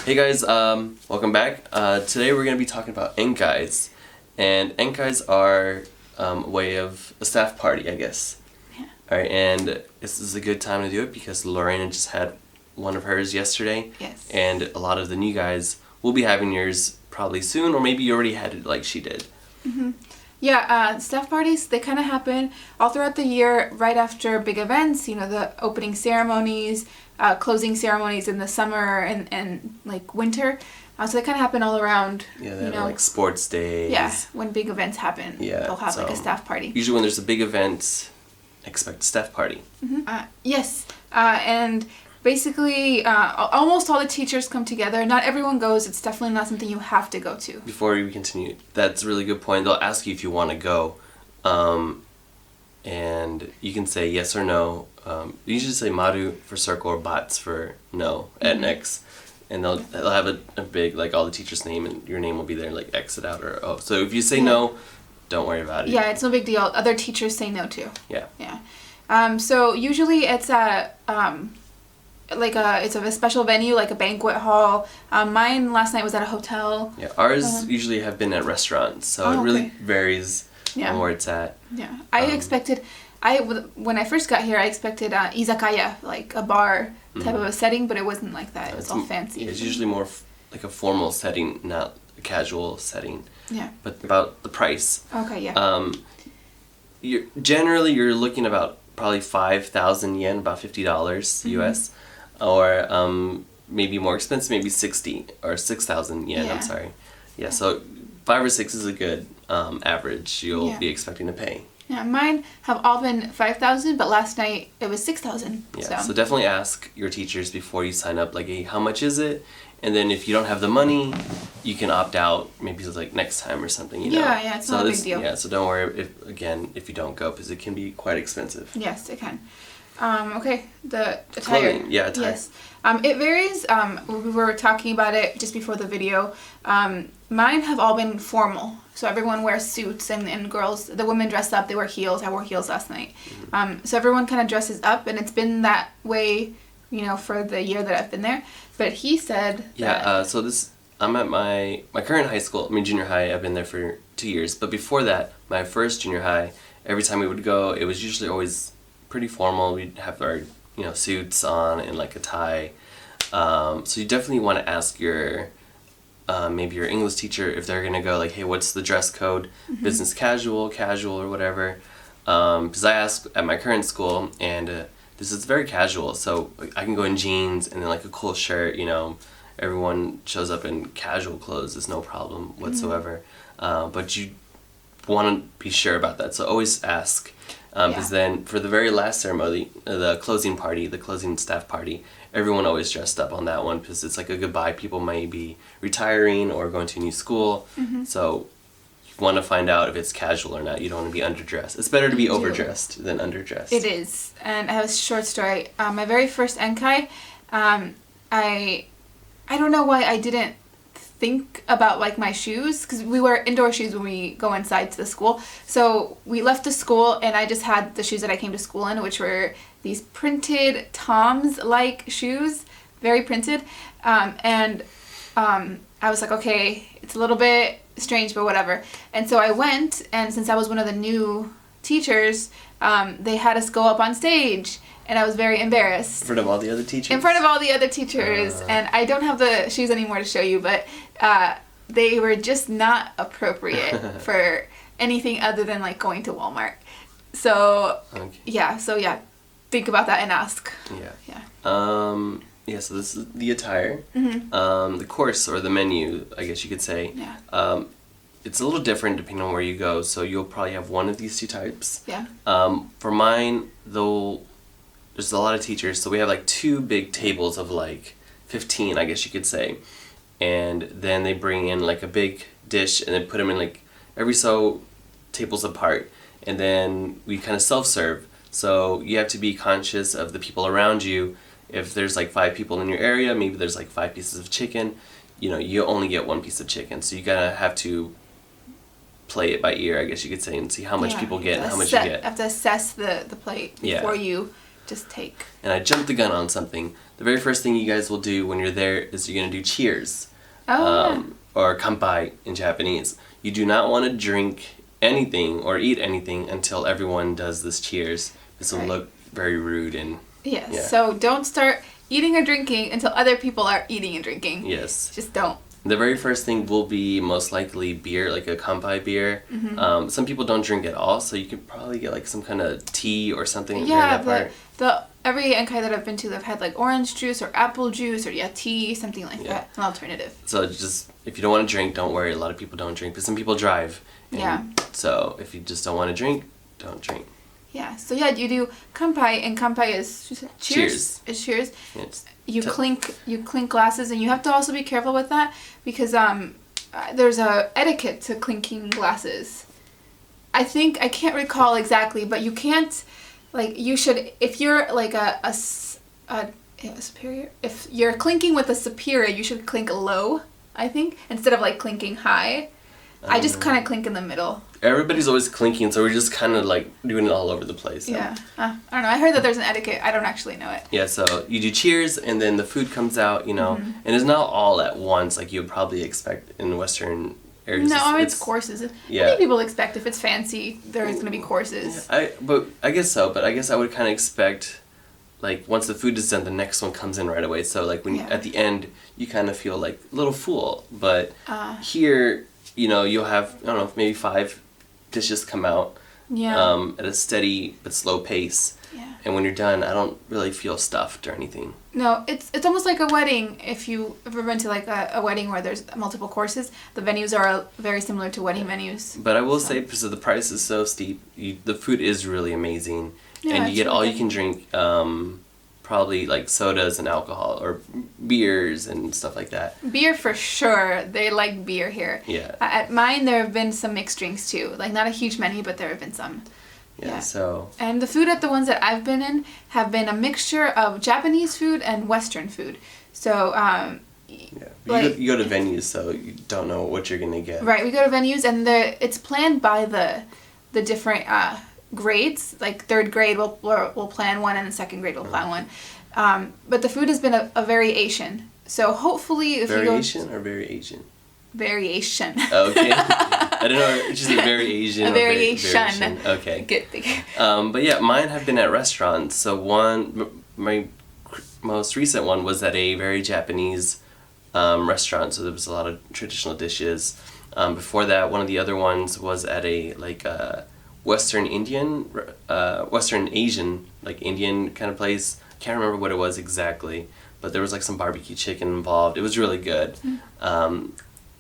Hey guys, welcome back. Today we're going to be talking about enkais. And enkais are a way of a staff party, I guess. Yeah. Alright, and this is a good time to do it because Lorena just had one of hers yesterday. Yes. And a lot of the new guys will be having yours probably soon, or maybe you already had it like she did. Mm-hmm. Yeah, staff parties, they kind of happen all throughout the year right after big events, you know, the opening ceremonies, closing ceremonies in the summer and like winter. So they kind of happen all around. Yeah, they have like sports days. Yeah, when big events happen, they'll have like a staff party. Usually when there's a big event, expect a staff party. Mm-hmm. Yes, and basically almost all the teachers come together. Not everyone goes. It's definitely not something you have to go to. Before we continue, that's a really good point. They'll ask you if you want to go, and you can say yes or no. You should say maru for circle or bats for no at next. And they'll have a big, like, all the teachers' name, and your name will be there, like, exit out or so if you say no, don't worry about it. Yeah, it's no big deal. Other teachers say no too. Yeah. Yeah. So usually it's at it's a special venue, like a banquet hall. Mine last night was at a hotel. Yeah, ours usually have been at restaurants, so it really varies on where it's at. Yeah, I expected, when I first got here, I expected izakaya, like a bar type of a setting, but it wasn't like that. It was all fancy. It's usually more like a formal setting, not a casual setting. Yeah. But about the price. Okay, yeah. You're looking about probably 5,000 yen, about $50 US. Or maybe more expensive, maybe 60 or 6,000 yen. Yeah. I'm sorry. Yeah, so 5 or 6 is a good average you'll be expecting to pay. Yeah, mine have all been 5,000, but last night it was 6,000. Yeah, so definitely ask your teachers before you sign up, like, hey, how much is it? And then if you don't have the money, you can opt out. Maybe it's like next time or something. You know? Yeah, it's not a big deal. Yeah, so don't worry if you don't go, because it can be quite expensive. Yes, it can. Okay, the attire. Clothing. Yeah, attire. Yes. It varies. We were talking about it just before the video. Mine have all been formal. So everyone wears suits and girls, the women dress up, they wear heels. I wore heels last night. So everyone kind of dresses up, and it's been that way, you know, for the year that I've been there. But he said that... I'm at my current high school, junior high. I've been there for 2 years. But before that, my first junior high, every time we would go, it was usually always pretty formal. We'd have our, suits on and like a tie. So you definitely want to ask your, maybe your English teacher if they're going to go like, hey, what's the dress code? Business casual or whatever. Because I asked at my current school, and this is very casual. So I can go in jeans and then like a cool shirt, Everyone shows up in casual clothes. It's no problem whatsoever. But you want to be sure about that. So always ask. Because then for the very last ceremony, the closing party, the closing staff party, everyone always dressed up on that one because it's like a goodbye. People might be retiring or going to a new school. So you want to find out if it's casual or not. You don't want to be underdressed. It's better to be overdressed than underdressed. It is. And I have a short story. My very first enkai, I don't know why I didn't think about like my shoes, because we wear indoor shoes when we go inside to the school. So we left the school and I just had the shoes that I came to school in, which were these printed Toms like shoes, very printed. I was like, okay, it's a little bit strange, but whatever. And so I went, and since I was one of the new teachers, they had us go up on stage. And I was very embarrassed. In front of all the other teachers? In front of all the other teachers. And I don't have the shoes anymore to show you, but they were just not appropriate for anything other than like going to Walmart. So, think about that and ask. So this is the attire. The course, or the menu, I guess you could say. Yeah. It's a little different depending on where you go, so you'll probably have one of these two types. Yeah. For mine, there's a lot of teachers, so we have like 2 big tables of like 15, I guess you could say. And then they bring in like a big dish and then put them in like every so tables apart. And then we kind of self-serve. So you have to be conscious of the people around you. If there's like 5 people in your area, maybe there's like 5 pieces of chicken, you only get 1 piece of chicken. So you gotta have to play it by ear, I guess you could say, and see how much people get and how much you get. You have to assess the plate before you just take. And I jumped the gun on something. The very first thing you guys will do when you're there is you're going to do cheers. Oh, Or kanpai in Japanese. You do not want to drink anything or eat anything until everyone does this cheers. This will Right. look very rude and yeah. Yeah. So don't start eating or drinking until other people are eating and drinking. yes. Just don't. The very first thing will be most likely beer, like a kanpai beer. Some people don't drink at all, so you could probably get like some kind of tea or something during Yeah, that part. the every enkai that I've been to, they've had like orange juice or apple juice or tea, something like Yeah. that, an alternative. So just if you don't want to drink, don't worry. A lot of people don't drink, but some people drive. And Yeah. So if you just don't want to drink, don't drink. Yeah. So yeah, you do kanpai, and kanpai is cheers. Cheers. Is cheers. Yes. You clink glasses, and you have to also be careful with that because there's a etiquette to clinking glasses. I can't recall exactly, but you can't, like, you should, if you're like a superior, if you're clinking with a superior, you should clink low, I think, instead of like clinking high. I just kind of clink in the middle. Everybody's always clinking, so we're just kind of like doing it all over the place. So. Yeah. I don't know. I heard that there's an etiquette. I don't actually know it. Yeah, so you do cheers, and then the food comes out, Mm-hmm. and it's not all at once like you would probably expect in Western areas. No, it's courses. Yeah. I think people expect if it's fancy, there's going to be courses. But I guess so. But I guess I would kind of expect, like, once the food is done, the next one comes in right away. So like when Yeah. at the end, you kind of feel like a little full. But Uh. here, you'll have, I don't know, maybe 5 dishes come out. Yeah. At a steady but slow pace. Yeah. And when you're done, I don't really feel stuffed or anything. No, it's almost like a wedding. If you ever been to like a wedding where there's multiple courses, the venues are very similar to wedding venues. But I will say, because the price is so steep, the food is really amazing. Yeah, And you it's get really all good. you can drink, probably like sodas and alcohol or beers and stuff like that. Beer for sure. They like beer here. Yeah. At mine, there have been some mixed drinks too. Like not a huge many, but there have been some. Yeah, so And the food at the ones that I've been in have been a mixture of Japanese food and Western food. So, yeah. But like- you go to venues, so you don't know what you're gonna get. right, we go to venues and it's planned by the different grades. Like third grade will plan one, and the second grade will plan one. But the food has been a variation. So hopefully, if Variation or very Asian? variation. Okay. I don't know. It's just a variation. A or variation. Okay. Get the But yeah, mine have been at restaurants. So my most recent one was at a very Japanese restaurant. So there was a lot of traditional dishes. Before that, one of the other ones was at a Western Indian, Western Asian, like Indian kind of place. Can't remember what it was exactly, but there was like some barbecue chicken involved. It was really good.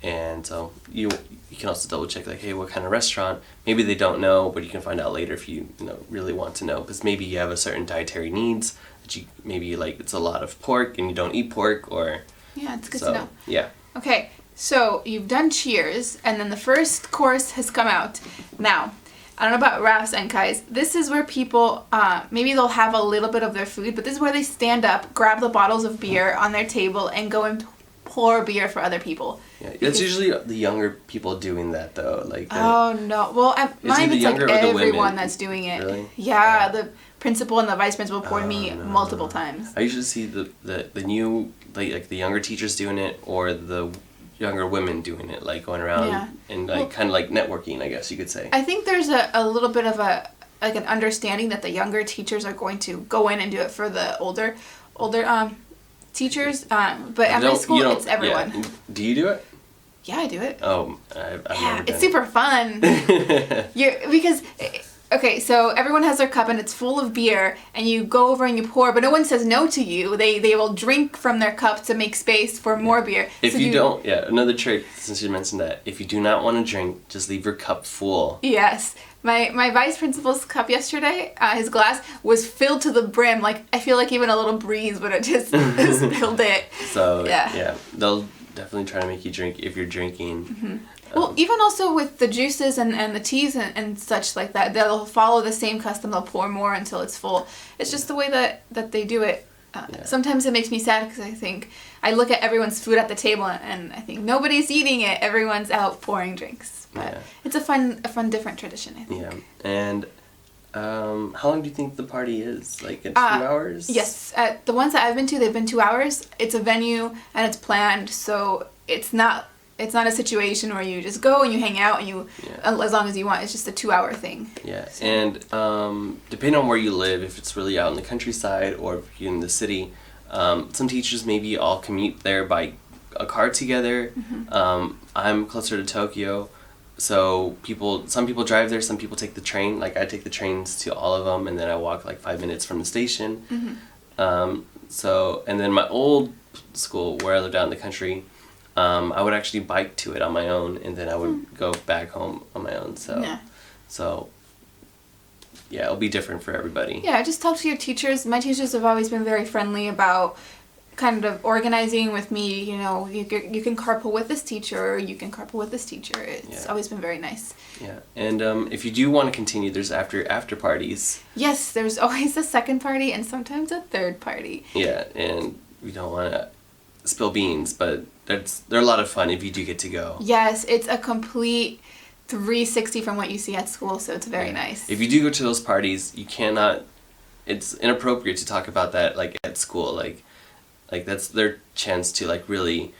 And so you can also double check, like, hey, what kind of restaurant? Maybe they don't know, but you can find out later if you really want to know, because maybe you have a certain dietary needs that you maybe like it's a lot of pork and you don't eat pork, or Yeah, it's good so to know. yeah. Okay, so you've done cheers, and then the first course has come out. Now, I don't know about Raf's enkais. This is where people, maybe they'll have a little bit of their food, but this is where they stand up, grab the bottles of beer on their table, and go and pour beer for other people. Yeah, it's usually the younger people doing that though. Like Oh no! Well, at mine it the it's like younger or the everyone women? that's doing it. Really? Yeah, the principal and the vice principal poured me no. multiple times. I usually see the new like the younger teachers doing it, or the younger women doing it, like going around Yeah. and like Well- um, kind of like networking, I guess you could say. I think there's a little bit of an understanding that the younger teachers are going to go in and do it for the older teachers. But at my school, it's everyone. Yeah. Do you do it? Yeah, I do it. Oh, I've Yeah, never done it's super fun. Because okay, so everyone has their cup and it's full of beer, and you go over and you pour, but no one says no to you. They will drink from their cup to make space for more beer. If So you don't, another trick, since you mentioned that, if you do not want to drink, just leave your cup full. Yes. My vice principal's cup yesterday, his glass, was filled to the brim. Like, I feel like even a little breeze would have just spilled it. So, Yeah. they'll definitely try to make you drink if you're drinking. Mm-hmm. Well, even also with the juices and the teas and such like that, they'll follow the same custom. They'll pour more until it's full. It's just the way that they do it. Sometimes it makes me sad because I look at everyone's food at the table and I think nobody's eating it. Everyone's out pouring drinks. But it's a fun different tradition, I think. Yeah, and How long do you think the party is? Like 2 hours? Yes. The ones that I've been to, they've been 2 hours. It's a venue and it's planned, so it's not a situation where you just go and you hang out and you as long as you want. It's just a 2-hour thing. Yeah, So. and depending on where you live, if it's really out in the countryside or if you're in the city, some teachers maybe all commute there by a car together. I'm closer to Tokyo, so some people drive there, some people take the train. Like I take the trains to all of them, and then I walk like 5 minutes from the station. And then my old school where I lived out in the country, I would actually bike to it on my own, and then I would go back home on my own. So yeah, it'll be different for everybody. Yeah, just talk to your teachers. My teachers have always been very friendly about kind of organizing with me. You know, you can carpool with this teacher, or you can carpool with this teacher. It's always been very nice. Yeah, and if you do want to continue, there's after parties. Yes, there's always a second party and sometimes a third party. Yeah, and we don't want to spill beans, but they're a lot of fun if you do get to go. Yes, it's a complete 360 from what you see at school, so it's very nice. If you do go to those parties, you cannot. It's inappropriate to talk about that like at school, like that's their chance to like really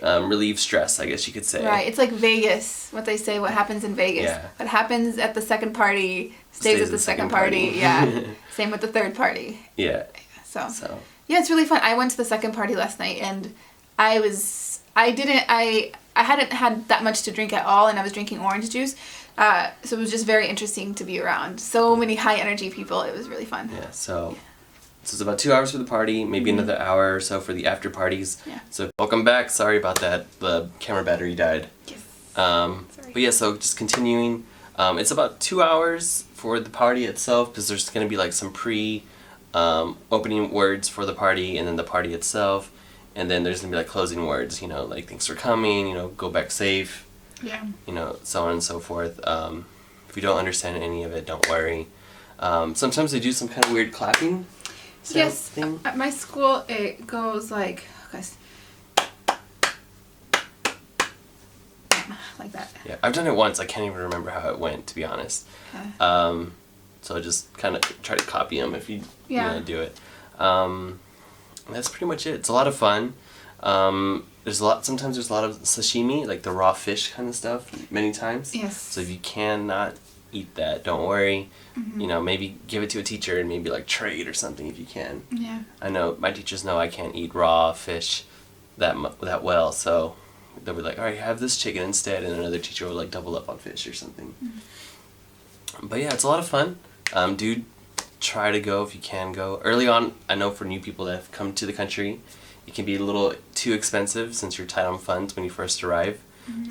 relieve stress, I guess you could say. Right, it's like Vegas. What they say, what happens in Vegas. Yeah. What happens at the second party stays at the second party. Yeah. Same with the third party. Yeah. So. Yeah, it's really fun. I went to the second party last night, and I hadn't had that much to drink at all, and I was drinking orange juice. So it was just very interesting to be around so many high energy people. It was really fun. Yeah, so it's about 2 hours for the party, maybe another hour or so for the after parties. Yeah. So welcome back. Sorry about that. The camera battery died. Yes. Sorry. But yeah, so just continuing. It's about 2 hours for the party itself, because there's going to be like some opening words for the party, and then the party itself. And then there's going to be like closing words, you know, like thanks for coming, you know, go back safe. Yeah. You know, so on and so forth. If you don't understand any of it, don't worry. Sometimes they do some kind of weird clapping. Yes. Thing. At my school, it goes like that. Yeah, I've done it once. I can't even remember how it went, to be honest. Okay. So I just kind of try to copy them if you do it. That's pretty much it. It's a lot of fun. Sometimes there's a lot of sashimi, like the raw fish kind of stuff, many times. Yes. So if you cannot eat that, don't worry. You know, maybe give it to a teacher and maybe like trade or something if you can. Yeah. I know my teachers know I can't eat raw fish that well, so they'll be like, all right, have this chicken instead, and another teacher will like double up on fish or something. But yeah, it's a lot of fun. Do try to go if you can go. Early on, I know for new people that have come to the country, it can be a little too expensive since you're tight on funds when you first arrive.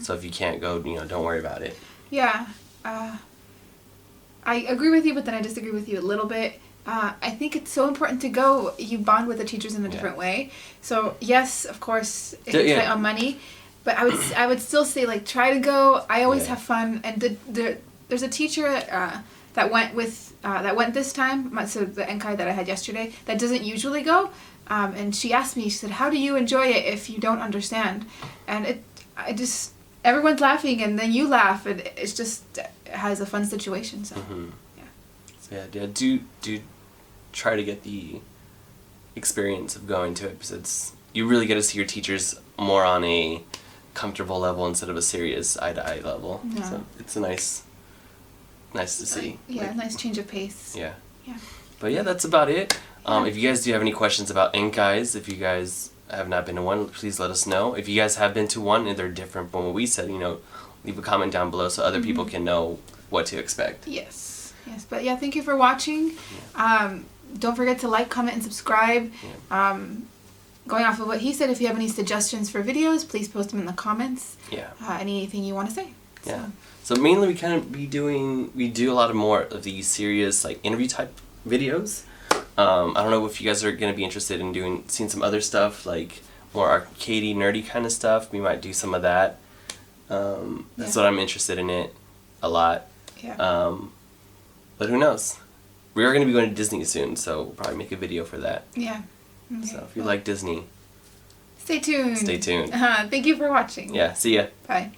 So if you can't go, you know, don't worry about it. Yeah. I agree with you, but then I disagree with you a little bit. I think it's so important to go. You bond with the teachers in a different way. So yes, of course, if it's tight on money, but I would still say like try to go. I always have fun, and there's a teacher that went this time. So the enkai that I had yesterday that doesn't usually go, and she asked me. She said, "How do you enjoy it if you don't understand?" And everyone's laughing, and then you laugh, and it has a fun situation. So So yeah, do try to get the experience of going to it, because you really get to see your teachers more on a comfortable level instead of a serious eye-to-eye level. Yeah. So it's nice to see. Yeah, nice change of pace. Yeah. Yeah. But yeah, that's about it. If you guys do have any questions about enkais, if you guys have not been to one, please let us know. If you guys have been to one and they're different from what we said, you know, leave a comment down below so other people can know what to expect. Yes. But yeah, thank you for watching. Don't forget to like, comment, and subscribe. Going off of what he said, if you have any suggestions for videos, please post them in the comments. Yeah. Anything you want to say. Yeah. So mainly we do a lot of more of these serious like interview type videos. I don't know if you guys are going to be interested in seeing some other stuff, like more arcadey, nerdy kind of stuff. We might do some of that. That's what I'm interested in it a lot. Yeah. But who knows? We are going to be going to Disney soon, so we'll probably make a video for that. Yeah. Okay. So if you like Disney, stay tuned. Stay tuned. Thank you for watching. Yeah, see ya. Bye.